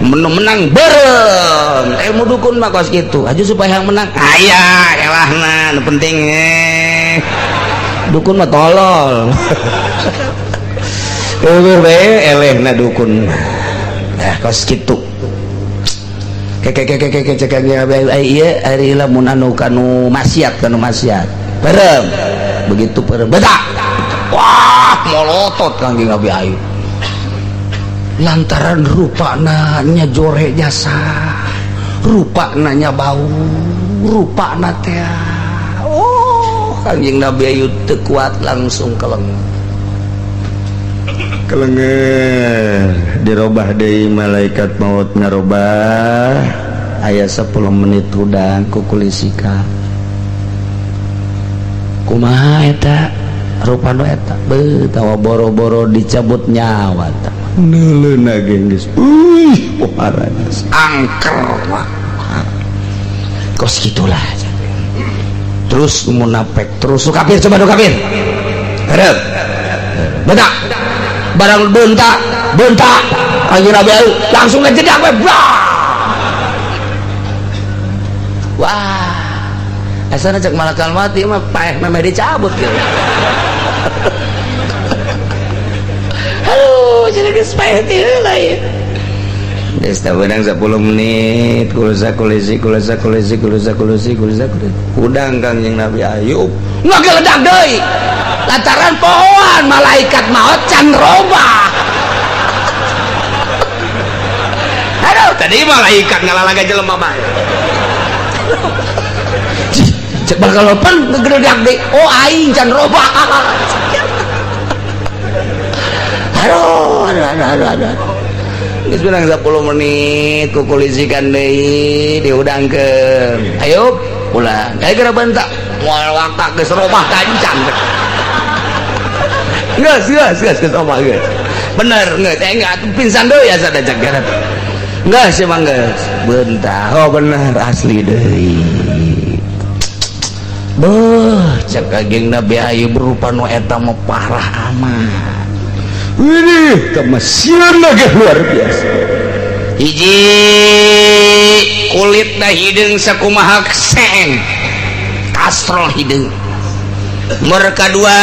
menang berem ilmu dukun mah kos kitu aju supaya yang menang aya elahna nu penting dukun mah tolol eleh na dukun nah kos kitu cekanya ieu ari lamun anu kanu maksiat perem begitu perem bedak wah molotot Kang Nabi Ayub lantaran rupana nya jore jasa rupana nya bau rupana teh oh Kanjeng Nabi Ayub teu kuat langsung kelengar dirobah deui malaikat maut ngarobah aya 10 menit hudang ku kulisika kumaha eta rupana eta beuh tawa boro-boro dicabut nyawa ta neuleuna geus poharana angker mah kos gitulah terus munafik terus kafir coba do kafir hareup bedak barang bentak Kanjeng Nabi langsung ngejedak we wah asana cek malakal mati mah paeh meme dicabut gitu aduh jadi geus paeh teh heula ieu geus tah beunang 10 menit kulasa kulisi udang Kanjeng Nabi Ayub ngageledak deui lantaran pohon malaikat maut can robah aduh tadi malaikat ngalalaga jelema bae cek bakal lopan ngegeledak deui oh aing can robah aduh geus beunang 10 menit kukulisikan deui diudangkeun Ayub ulah kayak gara bentak moal waktak geus robah kancan geus omah geus bener geus enggak pingsan deui asa da cek gara geus emang geus bentak oh bener asli deui beuh cek Kanjeng Nabi Ayub berupa nu eta mah parah amat ini kemasian lagi luar biasa hiji kulit dah hideung sakumaha seng kastrol hideung nomor kedua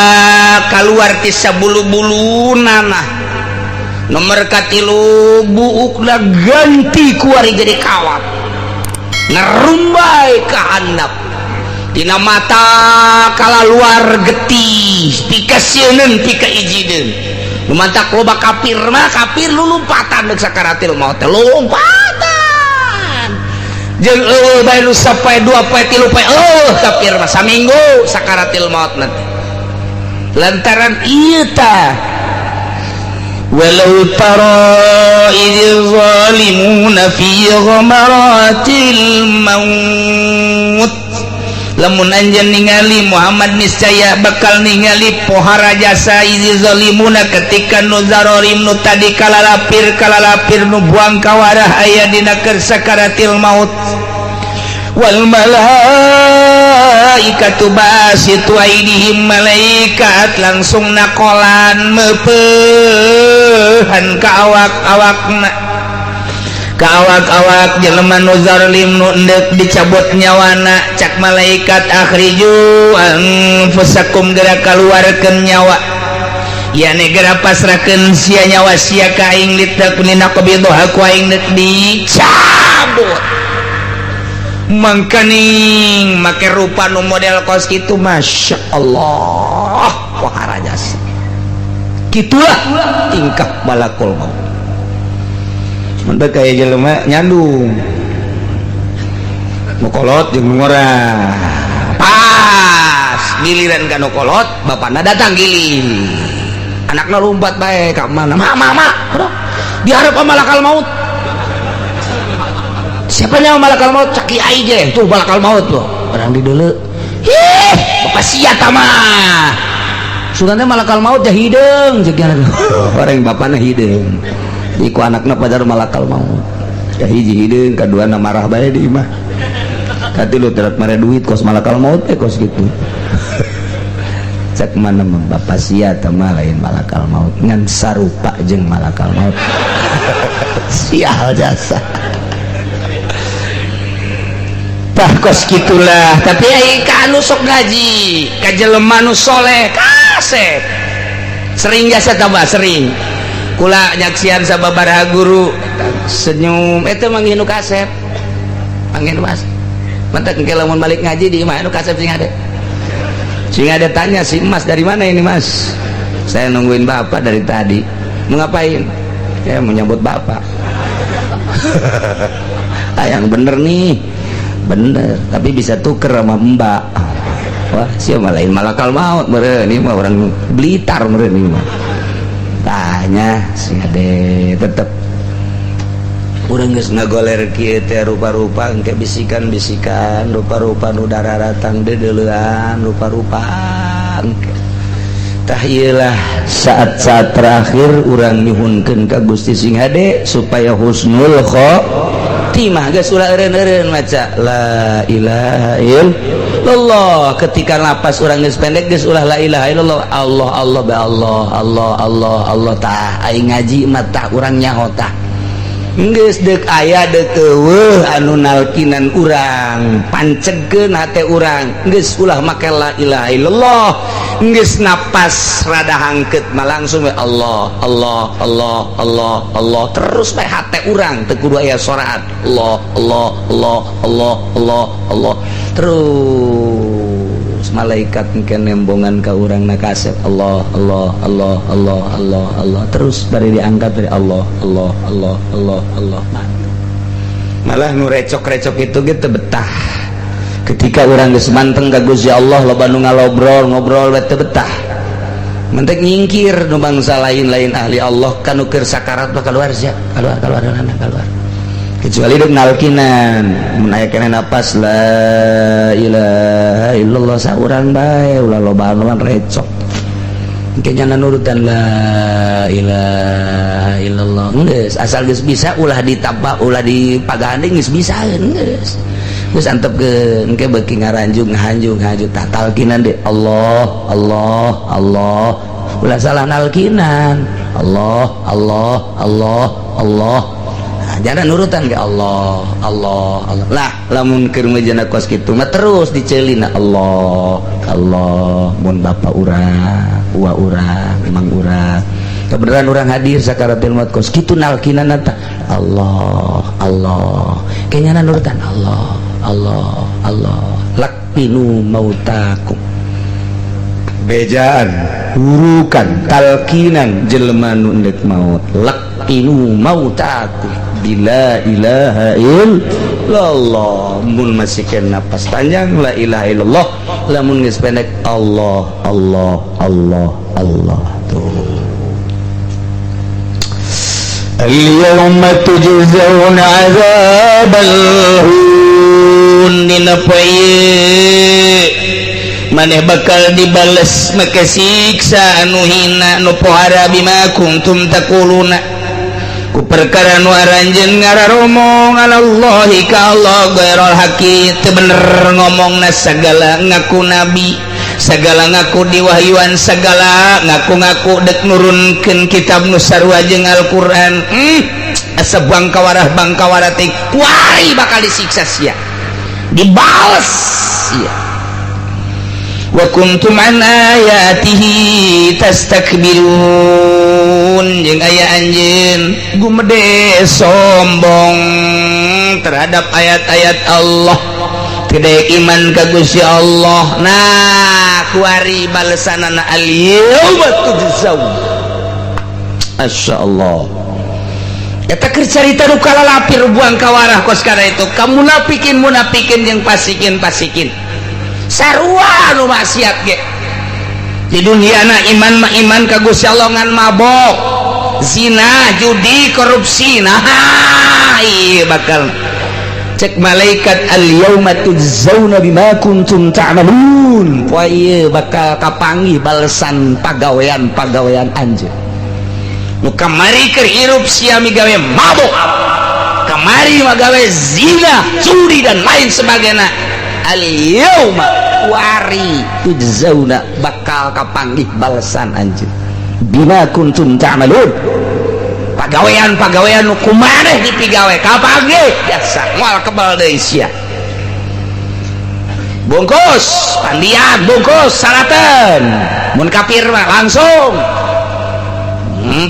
keluar ti sabulu-bulunana nomor katilu buukna ganti kuari jadi kawat ngerumbai ke handap dina mata kala luar getih pika sieun pika ijideun lumantak loba kafir mah kafir lulumpatan deuk sakaratil maut teh lompatan jeung bae nu sapoe 2 poe 3 poe kafir mah saminggu sakaratil maut nanti lantaran ieu tah walau tara idz zalimuna fi ghamaratil maut lamun anjeun ningali Muhammad niscaya bakal ningali pohara jasa idz zalimuna ketika nu zarorim nu tadi kalalapir nu buang kawarah aya dina keur sakaratil maut wal malaikatu basitu aidihim malaikat langsung nakolan meupehan ka awak-awakna ka awak-awak jelema nu zalim nu endek dicabut nyawana cak malaikat akhriju anfusakum geura kaluarkeun nyawa ya negara pasrahkeun sia nyawa sia ka aing litakuna qabidaha ku aing deuk dicabut mangkaning make rupa nu model kos kitu masya Allah wah rajas kitulah tingkah malakul maut mun kaya jelema nyandung nu kolot jeung nu ngorah pas giliran ka nu kolot bapana datang giling anakna lumpat bae ka mana mama diharap sama malakal maut siapa nyawa malakal maut caki aja tuh malakal maut loh orang di dulu bapak sia mah sugannya malakal maut jah hideung jeung orang bapana hideung iku anakna padar malakal maut ya hiji hideung kaduana marah bae di imah katilu terat mare duit kos malakal maut kos gitu cek mana bapak sia mah lain malakal maut ngan sarupa jeung malakal maut sial jasa tah kos gitulah tapi ai ka anu sok ngaji ka jelema nu soleh kasep sering jasa tambah sering kula nyaksian sababaraha guru senyum eta manggih nu kasep manggih mas mantak engke lamun balik ngaji di imah nu kasep sing ada tanya si Mas dari mana ini Mas saya nungguin bapak dari tadi mau ngapain ya mau nyambut bapak yang bener nih bener tapi bisa tuker sama mbak wah siapa lain malakal maut meren ini mah orang Blitar meren ini mah tanya si ade tetep urang geus ngagoler kieu teh rupa-rupa engke bisikan-bisikan rupa-rupa nu dararatang dedeleuan rupa-rupa engke tah ieulah saat-saat terakhir urang nyuhunkeun ka Gusti Sing Hade supaya husnul khotimah geus ulah eureun-eureun maca la ilaha illallah ketika napas urang geus pendek geus ulah la ilaha illallah Allah Allah ba Allah Allah Allah Allah tah aing ngaji mah tah urang nyaho tah geus deuk aya deuk eueuh anu nalkinan urang pancegkeun hate urang geus ulah make la ilaha illallah geus napas rada hangkeut mah langsung Allah Allah Allah Allah Allah terus bae hate urang teu kudu aya soraat Allah Allah Allah Allah Allah Allah terus malaikat engke nembongan ka urang na kasep Allah Allah Allah Allah Allah Allah terus bari diangkat dari Allah Allah Allah Allah Allah malah nu recok-recok itu gitu betah ketika urang geus manteng ka Gusti Allah loba nu ngalobrol teu betah mentek nyingkir nu bangsa lain-lain ahli Allah kanu keur sakarat bakal keluar sia keluar kecuali dek nalkinan menaikkan napas la ilaha illallah saurang bae ulah loba anu recok kayaknya nurutan la ilaha illallah geus asal geus bisa ulah ditapa ulah dipagahan geus bisa geus antepkeun engke beuki ngaranjung ngahanjung tah talkinan de Allah Allah Allah ulah salah nalkinan Allah Allah Allah Allah jangan nurutan ke Allah Allah Allah lah lamun keur mejana kos kitu mah terus diceulina Allah Allah mun bapa urang ua urang imang urang kebenaran urang hadir sakaratul maut kos kitu nalkinana tah Allah Allah kenyana nurutan Allah Allah Allah lakinu mautakum bejaan hurukan talkinan jelema nu endek maut lakinu mautakum bila ilaha illallah mun masih kena napas panjang la ilaha illallah lamun geus pendek Allah Allah Allah Allah tuh al-yawma tujzauna 'adzabal hun dina poe maneh bakal dibales make siksa anu hina nu pohara bima kuntum taquluna ku perkara nu aranjeun ngararomong alallahi ka Allah ghairul haqi teu bener ngomongna sagala ngaku nabi sagala ngaku diwahyuan sagala ngaku-ngaku dek nurunkeun kitab nu sarua jeung Al-Qur'an asa bangkawarah teh kuari bakal disiksa sia dibales sia wa kuntum an ayatihi tastakbirun jeung aya anjeun gumede sombong terhadap ayat-ayat Allah tidak iman ka Gusti Allah nah kuari balesanana al-yauma tujzaun masyaallah eta keur carita nu kalalapir buang kawarah kos kana itu kamu munafikin jeung pasikin sarua nu maksiat ge di duniana iman mah iman ka Gusti Allah ngan mabok zina judi korupsi nah ieu bakal cek malaikat al-yauma tujzauna bima kuntum ta'malun poe ieu bakal kapanggih balesan pagawean anjeun nu kamari keur hirup sia migawe mabok kamari magawe zina judi dan lain sebagainya al-yauma wari tujzauna bakal kapanggih balesan anjeun bima kuntum ta'malun pagawean nu kumaneh dipigawe kapanggih biasa moal kebal deui sia bungkus pandian bungkus salaten mun kafir mah langsung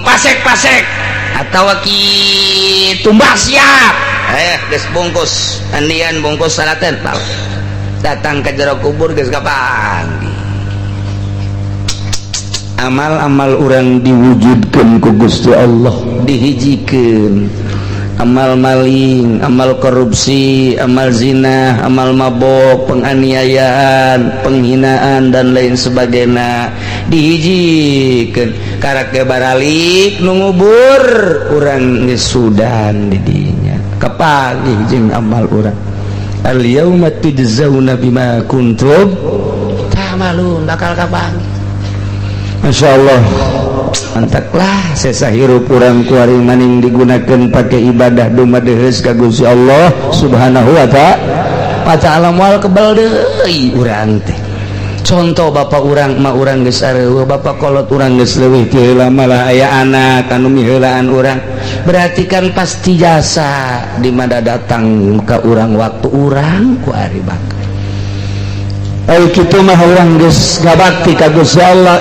pasek atau ki tumbak siap geus bungkus pandian bungkus salaten datang ke jero kubur geus kapanggih amal-amal orang diwujudkan ku Gusti Allah dihijikeun amal maling, amal korupsi, amal zina, amal mabok, penganiayaan, penghinaan dan lain sebagainya dihijikeun karake baralik nu ngubur urang geus sudan di dinya kapanggih jeung amal urang al-yauma tujzauna bima kuntum ta'malun bakal kapanggih. Masya Allah mantaklah sesa hirup urang kuari maning digunakan pakai ibadah dumadeheus ka Gusti Allah subhanahu wa ta'ala moal kebal deui urang teh contoh bapak urang mah urang geus areueuh bapak kolot urang geus leuwih ti heula malah aya anak anu miheulaan urang berarti kan pasti jasa di mana datang ka urang waktu urang kuari bakal ayo kitu mah urang geus ngabakti ka Gusti Allah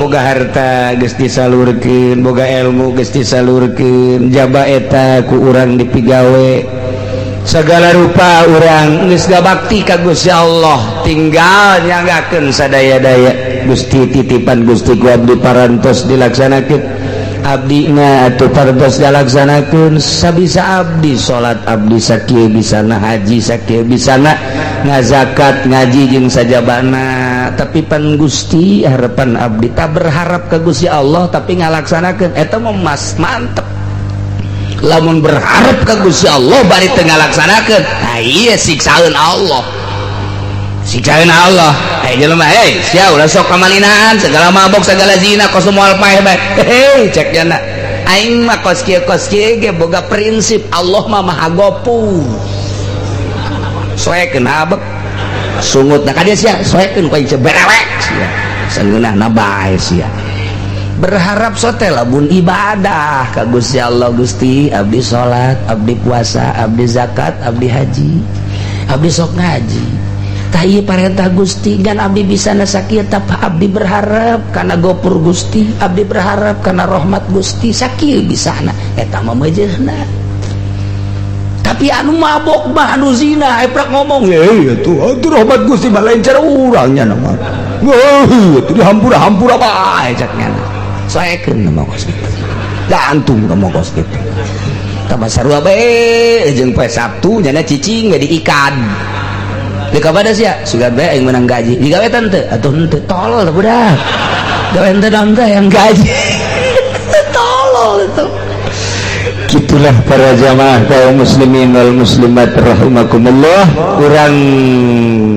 boga harta geus disalurkeun boga ilmu geus disalurkeun jaba eta ku urang dipigawe segala rupa urang geus ngabakti ka Gusti Allah tinggal nyanggakeun sadaya-daya Gusti titipan Gusti ku abdi parantos dilaksanakeun abdi na atuh parantos dilaksanakeun sabisa abdi salat abdi sakieu bisana haji sakieu bisana ngazakat ngaji jeung sajabana tapi pan Gusti harapan abdi tak berharap ke Gusti Allah tapi ngalaksanakeun eta mah mas mantep lamun berharap ke Gusti Allah bari teu ngalaksanakeun ieu siksaeun Allah jelema sia ulah sok kamalinaan segala mabok segala zina kos moal paeh bae cek jana aing mah kos kieu ge boga prinsip Allah mah maha gopur soekeun habek sungutna ka dia sia soekeun ku aing berewek sia sangeunahna bae sia berharap sote labun ibadah ka Gusti Allah. Gusti abdi salat, abdi puasa, abdi zakat, abdi haji, abdi sok ngaji. Tah ieu parentah Gusti ngan abdi bisa sakieu tapi abdi berharap kana gopur Gusti, abdi berharap kana rahmat Gusti. Sakieu bisana eta mah meujeuhna. Tapi anu mabok mah anu zina eprak ngomong atuh rahmat Gusti mah lain cara urangnya nama atuh dihampura-hampura bae caknya saekeun mah kos kitu gantung ka mah kos kitu tambah sarua bae jeung poe Sabtu nya cicing jadi ikan di kabada sia sugan bae aing menang gaji digawe tante atuh henteu tolol budak gawe teh naon teh yang gaji tolol itu. Itulah para jamaah kaum muslimin wal muslimat rahimakumullah, urang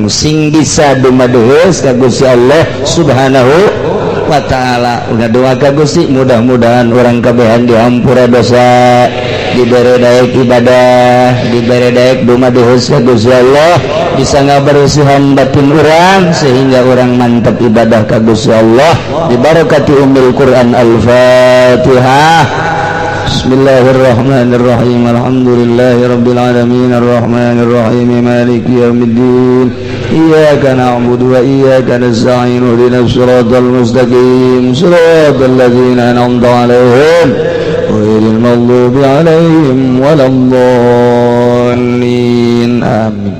sing bisa dumaduheus ka Gusti Allah Subhanahu wa taala. Udah doa ka Gusti mudah-mudahan urang kabehan dihampura dosa, dibere daek ibadah, dibere daek dumaduheus ka Gusti Allah, bisa ngabersihan batin urang sehingga urang mantap ibadah ka Gusti Allah dibarakati umul Quran Al-Fatihah. Bismillahirrahmanirrahim. Alhamdulillahirabbil alamin arrahmanir rahim maliki yaumiddin. Iyyaka na'budu wa iyyaka nasta'in ihdinas siratal mustaqim siratal ladzina an'amta 'alaihim ghairil maghdubi 'alaihim waladdallin. Amin.